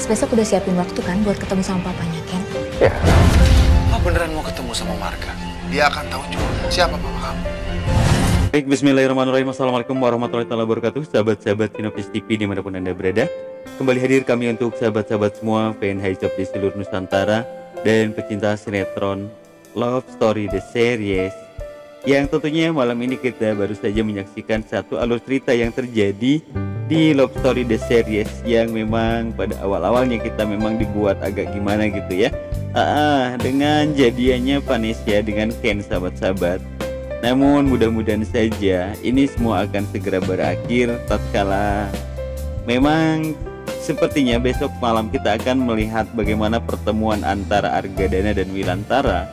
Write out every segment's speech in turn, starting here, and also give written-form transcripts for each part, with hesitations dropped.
besok udah siapin waktu kan buat ketemu sama papanya, Ken? Ya. Lo beneran mau ketemu sama Marga? Dia akan tahu juga siapa papa kamu. Baik, bismillahirrahmanirrahim. Assalamualaikum warahmatullahi wabarakatuh. Sahabat-sahabat Sinopsis TV dimanapun Anda berada, kembali hadir kami untuk sahabat-sahabat semua fan hijab di seluruh Nusantara dan pecinta sinetron Love Story The Series, yang tentunya malam ini kita baru saja menyaksikan satu alur cerita yang terjadi di Love Story The Series, yang memang pada awal-awalnya kita memang dibuat agak gimana gitu ya, dengan jadiannya Vanessa dengan Ken, sahabat-sahabat. Namun mudah-mudahan saja ini semua akan segera berakhir tatkala memang sepertinya besok malam kita akan melihat bagaimana pertemuan antara Argadana dan Wilantara.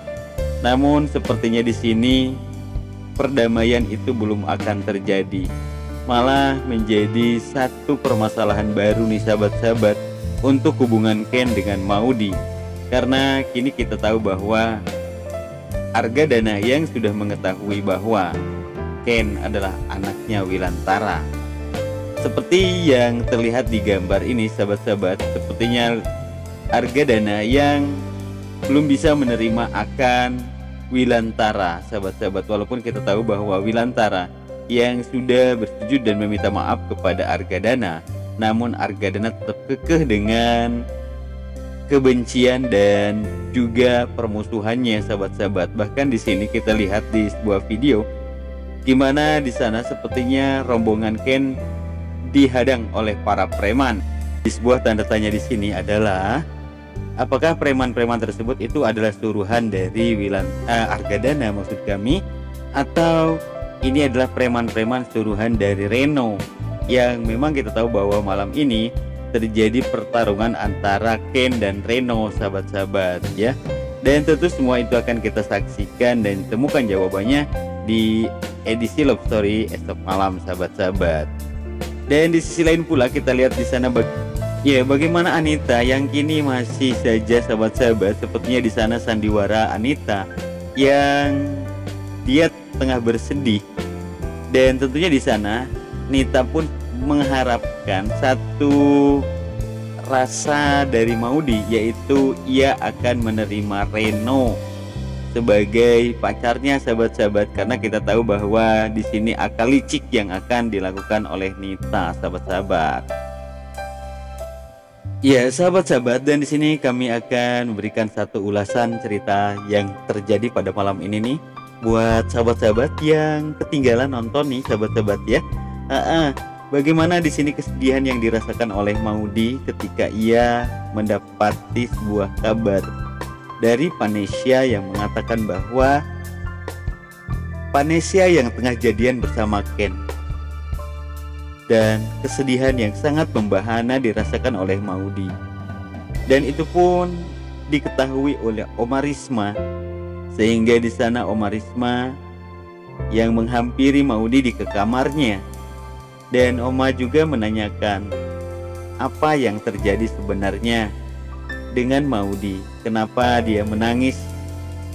Namun sepertinya di sini perdamaian itu belum akan terjadi, malah menjadi satu permasalahan baru nih sahabat-sahabat untuk hubungan Ken dengan Maudy. Karena kini kita tahu bahwa Argadana yang sudah mengetahui bahwa Ken adalah anaknya Wilantara. Seperti yang terlihat di gambar ini sahabat-sahabat, sepertinya Argadana yang belum bisa menerima akan Wilantara, sahabat-sahabat. Walaupun kita tahu bahwa Wilantara yang sudah bersujud dan meminta maaf kepada Argadana, namun Argadana tetap kekeh dengan kebencian dan juga permusuhannya, sahabat-sahabat. Bahkan di sini kita lihat di sebuah video gimana di sana sepertinya rombongan Ken dihadang oleh para preman. Di sebuah tanda tanya di sini adalah apakah preman-preman tersebut itu adalah suruhan dari Argadana maksud kami, atau ini adalah preman-preman suruhan dari Reno, yang memang kita tahu bahwa malam ini terjadi pertarungan antara Ken dan Reno, sahabat-sahabat ya. Dan tentu semua itu akan kita saksikan dan temukan jawabannya di edisi Love Story esok malam, sahabat-sahabat. Dan di sisi lain pula kita lihat di sana bagaimana Anita yang kini masih saja, sahabat-sahabat, sepertinya di sana sandiwara Anita yang dia tengah bersedih. Dan tentunya di sana Nita pun mengharapkan satu rasa dari Maudy, yaitu ia akan menerima Reno sebagai pacarnya, sahabat-sahabat. Karena kita tahu bahwa di sini akal licik yang akan dilakukan oleh Nita, sahabat-sahabat. Ya, sahabat-sahabat, dan di sini kami akan memberikan satu ulasan cerita yang terjadi pada malam ini nih buat sahabat-sahabat yang ketinggalan nonton nih, sahabat-sahabat ya. Bagaimana di sini kesedihan yang dirasakan oleh Maudy ketika ia mendapati sebuah kabar dari Vanessa yang mengatakan bahwa Vanessa yang tengah jadian bersama Ken. Dan kesedihan yang sangat membahana dirasakan oleh Maudy. Dan itu pun diketahui oleh Oma Risma, sehingga di sana Oma Risma yang menghampiri Maudy di kamarnya. Dan Oma juga menanyakan apa yang terjadi sebenarnya dengan Maudy, kenapa dia menangis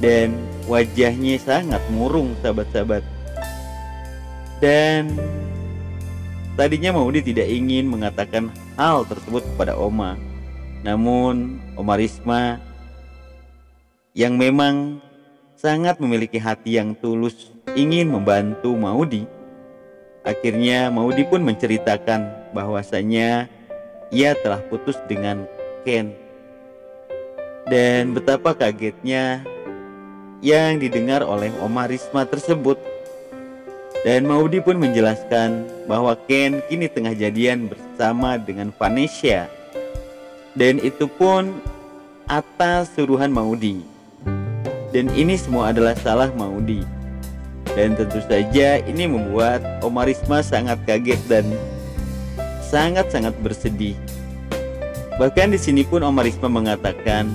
dan wajahnya sangat murung, sahabat-sahabat. Dan tadinya Maudy tidak ingin mengatakan hal tersebut kepada Oma, namun Oma Risma yang memang sangat memiliki hati yang tulus ingin membantu Maudy, akhirnya Maudy pun menceritakan bahwasanya ia telah putus dengan Ken. Dan betapa kagetnya yang didengar oleh Oma Risma tersebut. Dan Maudy pun menjelaskan bahwa Ken kini tengah jadian bersama dengan Vanessa. Dan itu pun atas suruhan Maudy. Dan ini semua adalah salah Maudy. Dan tentu saja ini membuat Oma Risma sangat kaget dan sangat-sangat bersedih. Bahkan di sini pun Oma Risma mengatakan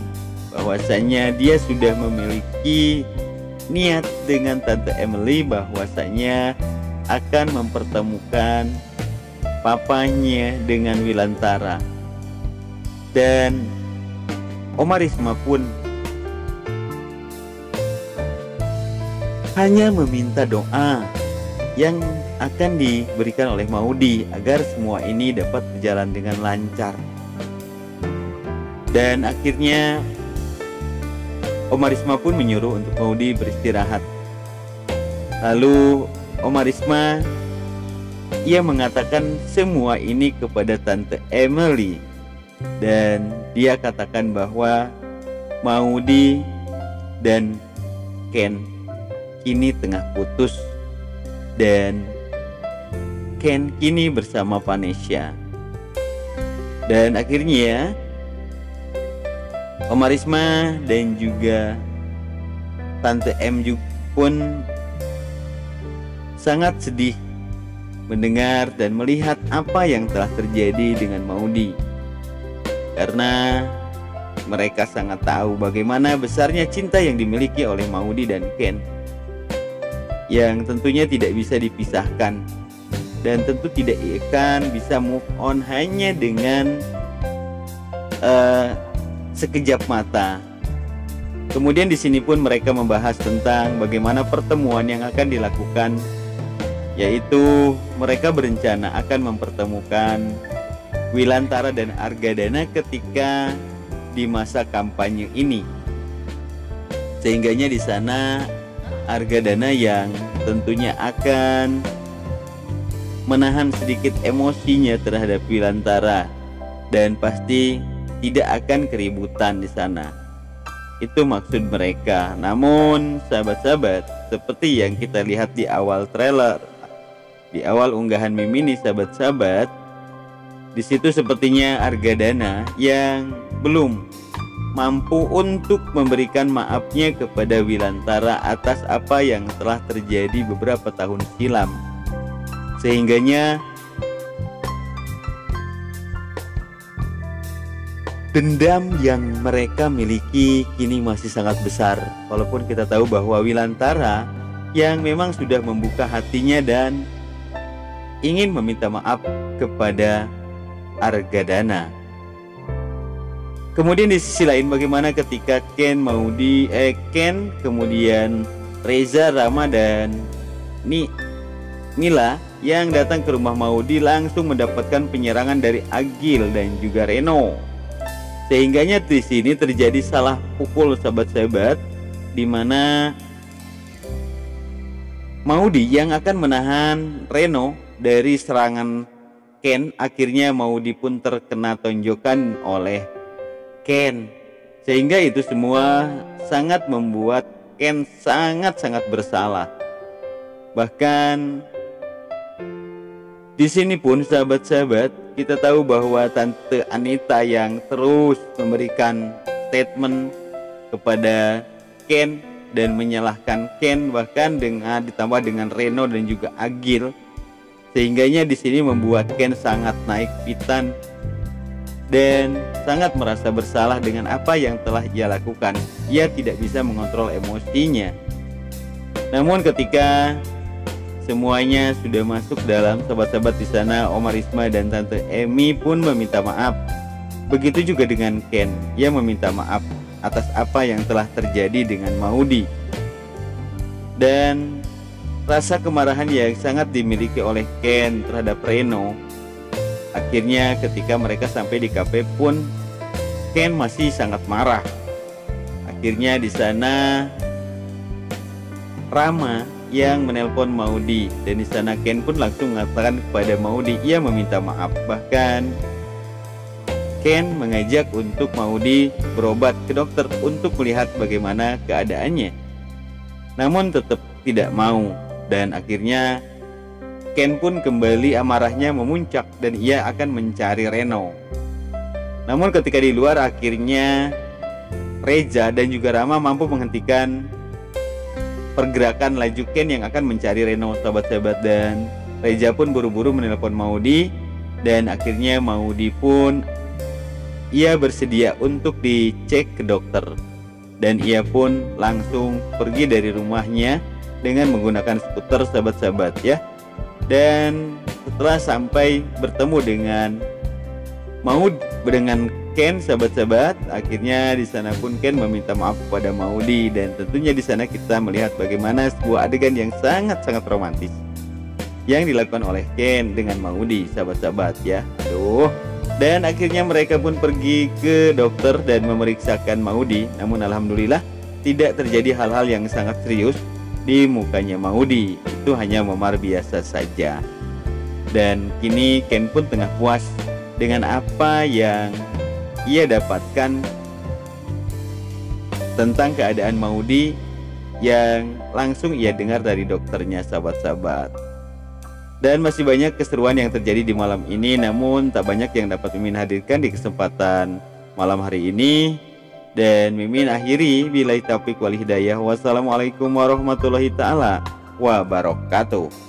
bahwasanya dia sudah memiliki niat dengan Tante Emily bahwasanya akan mempertemukan papanya dengan Wilantara. Dan Oma Risma pun hanya meminta doa yang akan diberikan oleh Maudy agar semua ini dapat berjalan dengan lancar. Dan akhirnya Om Arisma pun menyuruh untuk Maudy beristirahat. Lalu Om Arisma ia mengatakan semua ini kepada Tante Emily, dan dia katakan bahwa Maudy dan Ken kini tengah putus dan Ken kini bersama Vanessa. Dan akhirnya Om Arisma dan juga Tante M pun sangat sedih mendengar dan melihat apa yang telah terjadi dengan Maudy, karena mereka sangat tahu bagaimana besarnya cinta yang dimiliki oleh Maudy dan Ken, yang tentunya tidak bisa dipisahkan dan tentu tidak akan bisa move on hanya dengan sekejap mata. Kemudian di sini pun mereka membahas tentang bagaimana pertemuan yang akan dilakukan, yaitu mereka berencana akan mempertemukan Wilantara dan Argadana ketika di masa kampanye ini. Sehingganya di sana Argadana yang tentunya akan menahan sedikit emosinya terhadap Wilantara dan pasti tidak akan keributan di sana. Itu maksud mereka. Namun sahabat-sahabat, seperti yang kita lihat di awal trailer, di awal unggahan meme ini, sahabat-sahabat, di situ sepertinya Argadana yang belum mampu untuk memberikan maafnya kepada Wilantara atas apa yang telah terjadi beberapa tahun silam. Sehingganya dendam yang mereka miliki kini masih sangat besar. Walaupun kita tahu bahwa Wilantara yang memang sudah membuka hatinya dan ingin meminta maaf kepada Argadana. Kemudian di sisi lain bagaimana ketika Ken, kemudian Reza, Rama dan Mila yang datang ke rumah Maudy langsung mendapatkan penyerangan dari Agil dan juga Reno. Sehingganya di sini terjadi salah pukul, sahabat-sahabat, di mana Maudy yang akan menahan Reno dari serangan Ken, akhirnya Maudy pun terkena tonjokan oleh Ken. Sehingga itu semua sangat membuat Ken sangat-sangat bersalah. Bahkan di sini pun sahabat-sahabat, kita tahu bahwa Tante Anita yang terus memberikan statement kepada Ken dan menyalahkan Ken, bahkan ditambah dengan Reno dan juga Agil, sehingganya di sini membuat Ken sangat naik pitan dan sangat merasa bersalah dengan apa yang telah ia lakukan. Ia tidak bisa mengontrol emosinya. Namun ketika semuanya sudah masuk dalam, sahabat-sahabat, di sana Om Arisma dan Tante Emi pun meminta maaf. Begitu juga dengan Ken, ia meminta maaf atas apa yang telah terjadi dengan Maudy. Dan rasa kemarahan yang sangat dimiliki oleh Ken terhadap Reno, akhirnya ketika mereka sampai di kafe pun Ken masih sangat marah. Akhirnya di sana Rama yang menelpon Maudy, dan di sana Ken pun langsung mengatakan kepada Maudy ia meminta maaf. Bahkan Ken mengajak untuk Maudy berobat ke dokter untuk melihat bagaimana keadaannya. Namun tetap tidak mau, dan akhirnya Ken pun kembali amarahnya memuncak dan ia akan mencari Reno. Namun ketika di luar, akhirnya Reza dan juga Rama mampu menghentikan pergerakan laju Ken yang akan mencari Reno, sahabat-sahabat. Dan Reza pun buru-buru menelpon Maudy, dan akhirnya Maudy pun ia bersedia untuk dicek ke dokter, dan ia pun langsung pergi dari rumahnya dengan menggunakan skuter, sahabat-sahabat ya. Dan setelah sampai bertemu dengan Ken, sahabat-sahabat, akhirnya di sana pun Ken meminta maaf kepada Maudy, dan tentunya di sana kita melihat bagaimana sebuah adegan yang sangat-sangat romantis yang dilakukan oleh Ken dengan Maudy, sahabat-sahabat ya. Aduh, Dan akhirnya mereka pun pergi ke dokter dan memeriksakan Maudy. Namun alhamdulillah tidak terjadi hal-hal yang sangat serius di mukanya Maudy. Itu hanya memar biasa saja. Dan kini Ken pun tengah puas dengan apa yang ia dapatkan tentang keadaan Maudy yang langsung ia dengar dari dokternya, sahabat-sahabat. Dan masih banyak keseruan yang terjadi di malam ini, namun tak banyak yang dapat Mimin hadirkan di kesempatan malam hari ini. Dan Mimin akhiri, billahi taufiq wal hidayah. Wassalamualaikum warahmatullahi taala wabarakatuh.